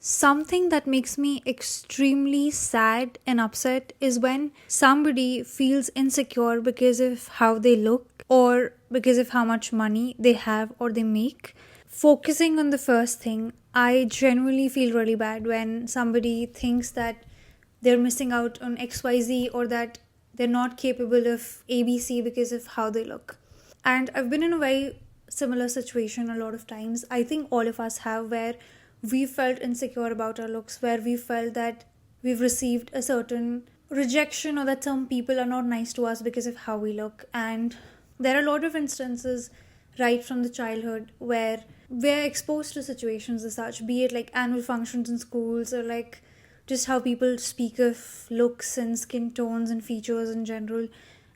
Something that makes me extremely sad and upset is when somebody feels insecure because of how they look or because of how much money they have or they make. Focusing on the first thing, I genuinely feel really bad when somebody thinks that they're missing out on XYZ or that they're not capable of ABC because of how they look. And I've been in a very similar situation a lot of times. I think all of us have, where we felt insecure about our looks, where we felt that we've received a certain rejection or that some people are not nice to us because of how we look. And there are a lot of instances right from the childhood where we're exposed to situations as such, be it like annual functions in schools or like just how people speak of looks and skin tones and features in general.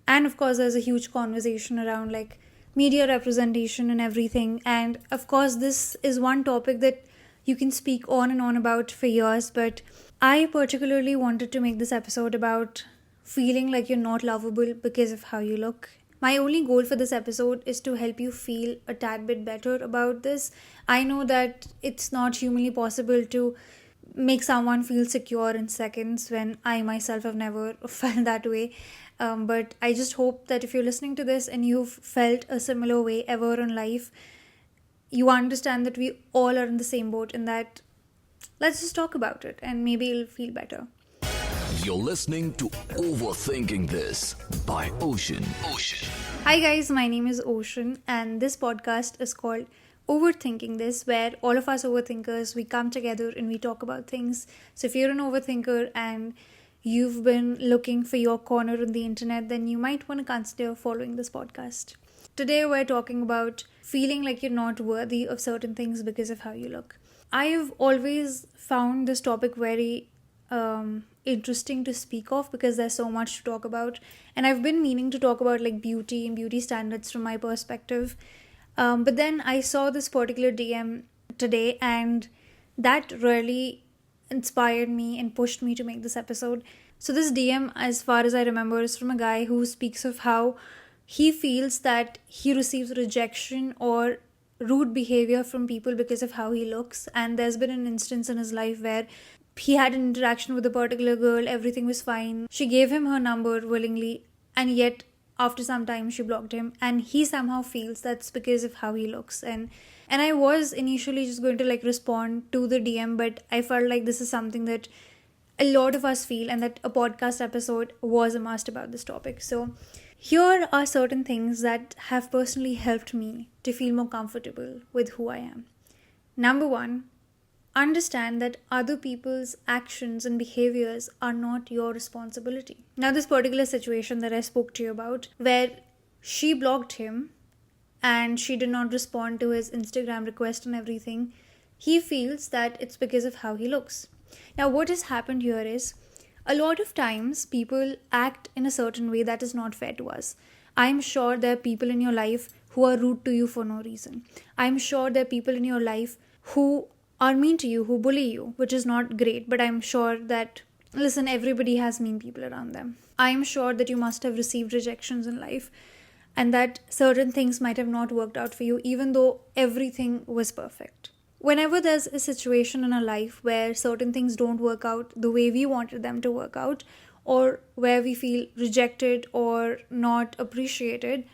And of course, there's a huge conversation around like media representation and everything. And of course, this is one topic that you can speak on and on about for years, but I particularly wanted to make this episode about feeling like you're not lovable because of how you look. My only goal for this episode is to help you feel a tad bit better about this. I know that it's not humanly possible to make someone feel secure in seconds when I myself have never felt that way. But I just hope that if you're listening to this and you've felt a similar way ever in life, you understand that we all are in the same boat and that let's just talk about it and maybe it'll feel better. You're listening to Overthinking This by Ocean. Hi guys, my name is Ocean and this podcast is called Overthinking This, where all of us overthinkers, we come together and we talk about things. So if you're an overthinker and you've been looking for your corner on the internet, then you might want to consider following this podcast. Today we're talking about feeling like you're not worthy of certain things because of how you look. I've always found this topic very interesting to speak of because there's so much to talk about, and I've been meaning to talk about like beauty and beauty standards from my perspective. But then I saw this particular DM today and that really inspired me and pushed me to make this episode. So this DM, as far as I remember, is from a guy who speaks of how he feels that he receives rejection or rude behavior from people because of how he looks. And there's been an instance in his life where he had an interaction with a particular girl, everything was fine. She gave him her number willingly, and yet after some time she blocked him, and he somehow feels that's because of how he looks. And I was initially just going to like respond to the DM, but I felt like this is something that a lot of us feel and that a podcast episode was a must about this topic. So here are certain things that have personally helped me to feel more comfortable with who I am. Number one, understand that other people's actions and behaviors are not your responsibility. Now, this particular situation that I spoke to you about, where she blocked him and she did not respond to his Instagram request and everything, he feels that it's because of how he looks. Now, what has happened here is a lot of times people act in a certain way that is not fair to us. I'm sure there are people in your life who are rude to you for no reason. I'm sure there are people in your life who are mean to you, who bully you, which is not great. But I'm sure that, listen, everybody has mean people around them. I'm sure that you must have received rejections in life and that certain things might have not worked out for you, even though everything was perfect. Whenever there's a situation in our life where certain things don't work out the way we wanted them to work out, or where we feel rejected or not appreciated,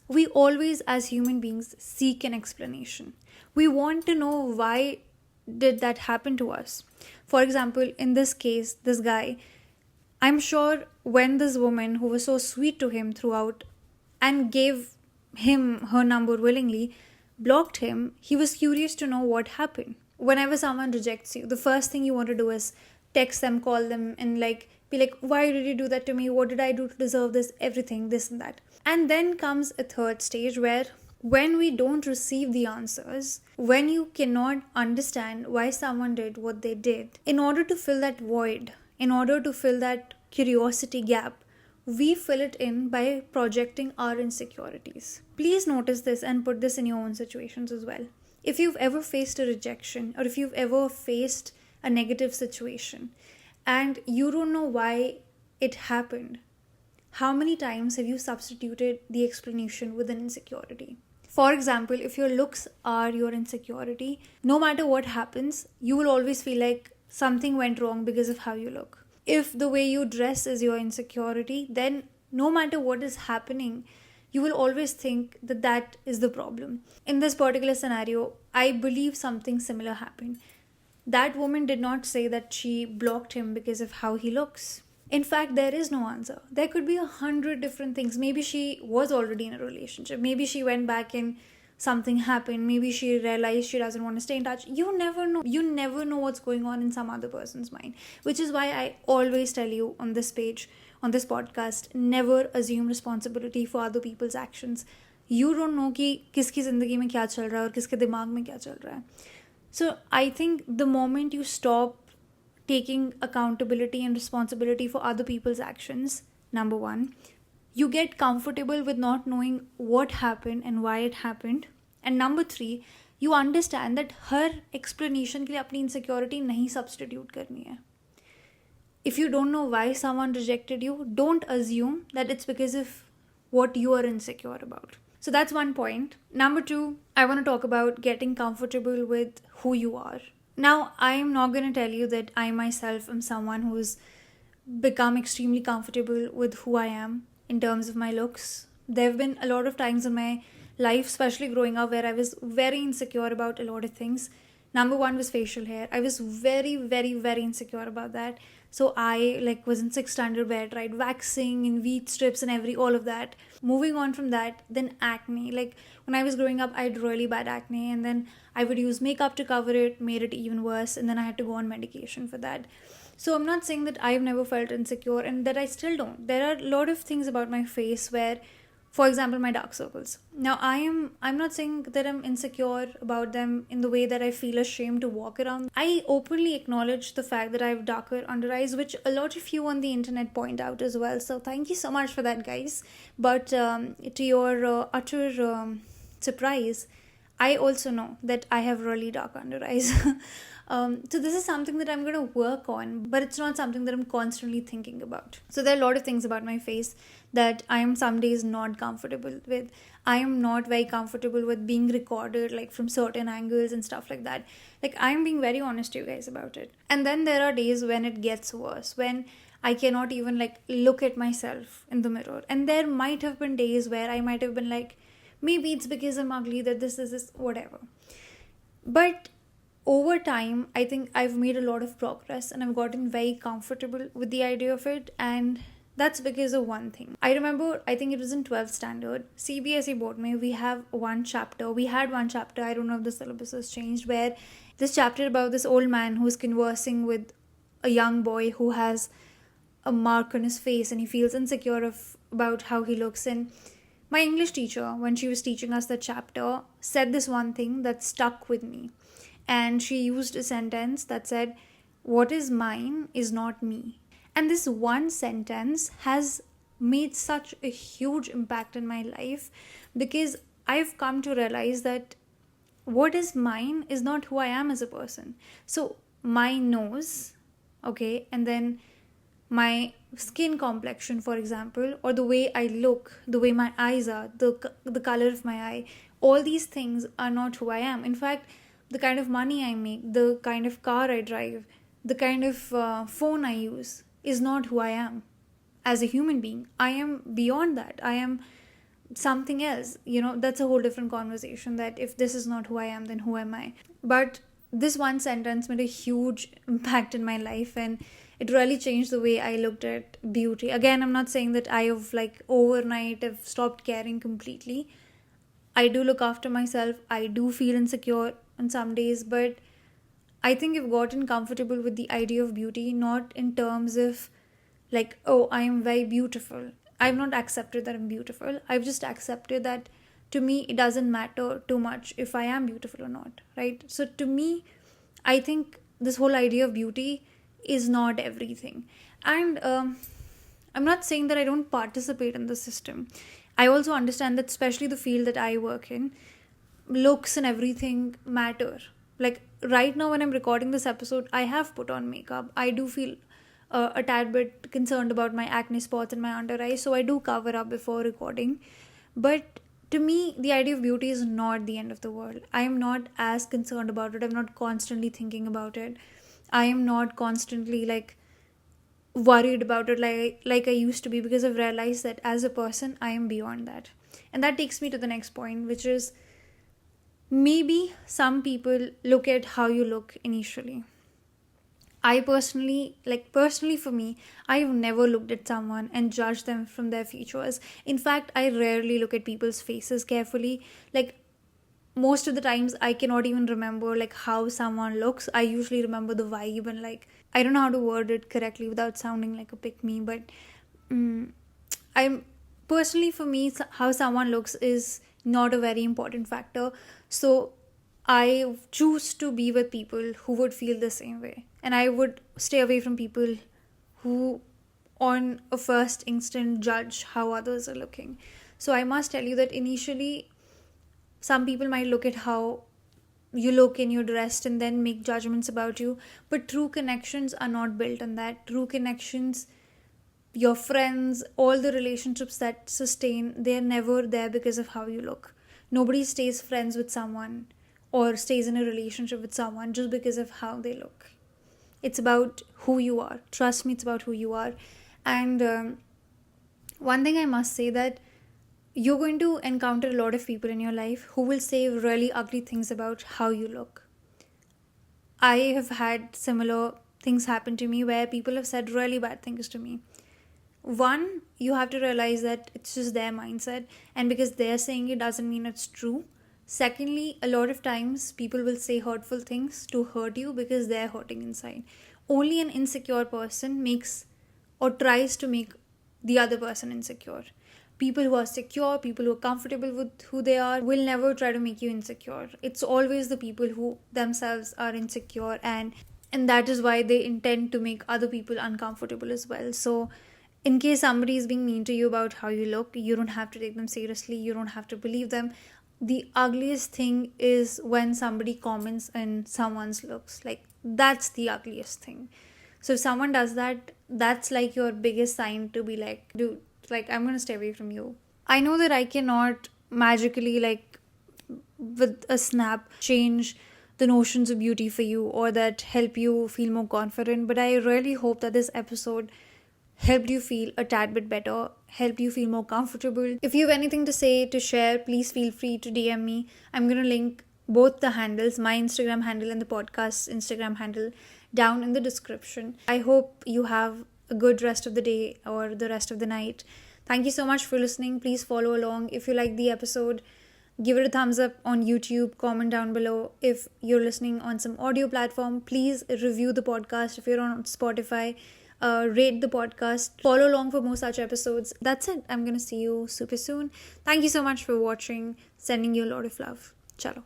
we always, as human beings, seek an explanation. We want to know why did that happen to us. For example, in this case, this guy, I'm sure when this woman who was so sweet to him throughout and gave him her number willingly blocked him, he was curious to know what happened. Whenever someone rejects you, the first thing you want to do is text them, call them, and like be like, why did you do that to me? What did I do to deserve this? Everything, this and that. And then comes a third stage where when we don't receive the answers, when you cannot understand why someone did what they did, in order to fill that void, in order to fill that curiosity gap, we fill it in by projecting our insecurities. Please notice this and put this in your own situations as well. If you've ever faced a rejection or if you've ever faced a negative situation and you don't know why it happened, how many times have you substituted the explanation with an insecurity? For example, if your looks are your insecurity, no matter what happens, you will always feel like something went wrong because of how you look. If the way you dress is your insecurity, then no matter what is happening, you will always think that that is the problem. In this particular scenario, I believe something similar happened. That woman did not say that she blocked him because of how he looks. In fact, there is no answer. There could be 100 different things. Maybe she was already in a relationship. Maybe she went back and something happened. Maybe she realized she doesn't want to stay in touch. You never know. You never know what's going on in some other person's mind. Which is why I always tell you on this page, on this podcast, never assume responsibility for other people's actions. You don't know कि किसकी ज़िंदगी में क्या चल रहा है और किसके दिमाग में क्या चल रहा है. So I think the moment you stop taking accountability and responsibility for other people's actions, number one, you get comfortable with not knowing what happened and why it happened. And number three, you understand that her explanation के लिए अपनी insecurity नहीं substitute करनी है. If you don't know why someone rejected you, don't assume that it's because of what you are insecure about. So that's one point. Number two, I want to talk about getting comfortable with who you are. Now, I am not going to tell you that I myself am someone who's become extremely comfortable with who I am in terms of my looks. There have been a lot of times in my life, especially growing up, where I was very insecure about a lot of things. Number one was facial hair. I was very, very, very insecure about that. So I was in 6th standard where I tried waxing and wheat strips and all of that. Moving on from that, then acne. When I was growing up, I had really bad acne, and then I would use makeup to cover it, made it even worse, and then I had to go on medication for that. So I'm not saying that I've never felt insecure and that I still don't. There are a lot of things about my face where, for example, my dark circles. Now, I'm not saying that I'm insecure about them in the way that I feel ashamed to walk around. I openly acknowledge the fact that I have darker under eyes, which a lot of you on the internet point out as well. So thank you so much for that, guys. But to your utter surprise, I also know that I have really dark under eyes. So this is something that I'm going to work on, but it's not something that I'm constantly thinking about. So there are a lot of things about my face that I am some days not comfortable with. I am not very comfortable with being recorded from certain angles and stuff like that. I'm being very honest to you guys about it. And then there are days when it gets worse, when I cannot even look at myself in the mirror. And there might have been days where I might have been maybe it's because I'm ugly, that this is this, whatever. But over time, I think I've made a lot of progress and I've gotten very comfortable with the idea of it. And that's because of one thing. I remember, I think it was in 12th standard, CBSE board mein, we had one chapter, I don't know if the syllabus has changed, where this chapter about this old man who's conversing with a young boy who has a mark on his face and he feels insecure about how he looks. And my English teacher, when she was teaching us the chapter, said this one thing that stuck with me. And she used a sentence that said, "What is mine is not me." And this one sentence has made such a huge impact in my life, because I've come to realize that what is mine is not who I am as a person. So my nose, okay, and then my skin complexion, for example, or the way I look, the way my eyes are, the color of my eye, all these things are not who I am. In fact, the kind of money I make, the kind of car I drive, the kind of phone I use is not who I am as a human being. I am beyond that. I am something else. That's a whole different conversation, that if this is not who I am, then who am I? But this one sentence made a huge impact in my life, and it really changed the way I looked at beauty. Again, I'm not saying that I have overnight have stopped caring completely. I do look after myself. I do feel insecure on some days, but I think I've gotten comfortable with the idea of beauty, not in terms of oh, I am very beautiful. I've not accepted that I'm beautiful. I've just accepted that to me, it doesn't matter too much if I am beautiful or not, right? So to me, I think this whole idea of beauty is not everything. And I'm not saying that I don't participate in the system. I also understand that, especially the field that I work in, looks and everything matter. Right now when I'm recording this episode, I have put on makeup. I do feel a tad bit concerned about my acne spots and my under eyes, so I do cover up before recording. But To me, the idea of beauty is not the end of the world. I am not as concerned about it. I'm not constantly thinking about it. I am not constantly worried about it like I used to be, because I've realized that as a person I am beyond that. And that takes me to the next point, which is maybe some people look at how you look initially. I personally for me, I've never looked at someone and judged them from their features. In fact, I rarely look at people's faces carefully. Like, most of the times I cannot even remember how someone looks. I usually remember the vibe, and I don't know how to word it correctly without sounding like a pick me, but I'm personally, for me, how someone looks is not a very important factor. So I choose to be with people who would feel the same way, and I would stay away from people who on a first instant judge how others are looking. So I must tell you that initially some people might look at how you look and you're dressed and then make judgments about you, but true connections are not built on that. True connections, your friends, all the relationships that sustain, they're never there because of how you look. Nobody stays friends with someone or stays in a relationship with someone just because of how they look. It's about who you are. Trust me, it's about who you are. And one thing I must say, that you're going to encounter a lot of people in your life who will say really ugly things about how you look. I have had similar things happen to me where people have said really bad things to me. One, you have to realize that it's just their mindset, and because they're saying it doesn't mean it's true. Secondly, a lot of times people will say hurtful things to hurt you because they're hurting inside. Only an insecure person makes or tries to make the other person insecure. People who are secure, people who are comfortable with who they are, will never try to make you insecure. It's always the people who themselves are insecure, and that is why they intend to make other people uncomfortable as well. So in case somebody is being mean to you about how you look, you don't have to take them seriously. You don't have to believe them. The ugliest thing is when somebody comments on someone's looks. That's the ugliest thing. So if someone does that, that's your biggest sign to be like, dude, I'm gonna stay away from you. I know that I cannot magically, with a snap, change the notions of beauty for you, or that help you feel more confident, but I really hope that this episode helped you feel a tad bit better, helped you feel more comfortable. If you have anything to say, to share, please feel free to DM me. I'm going to link both the handles, my Instagram handle and the podcast's Instagram handle, down in the description. I hope you have a good rest of the day or the rest of the night. Thank you so much for listening. Please follow along. If you like the episode, give it a thumbs up on YouTube, comment down below. If you're listening on some audio platform, please review the podcast. If you're on Spotify, rate the podcast. Follow along for more such episodes. That's it. I'm gonna see you super soon. Thank you so much for watching. Sending you a lot of love. Chalo.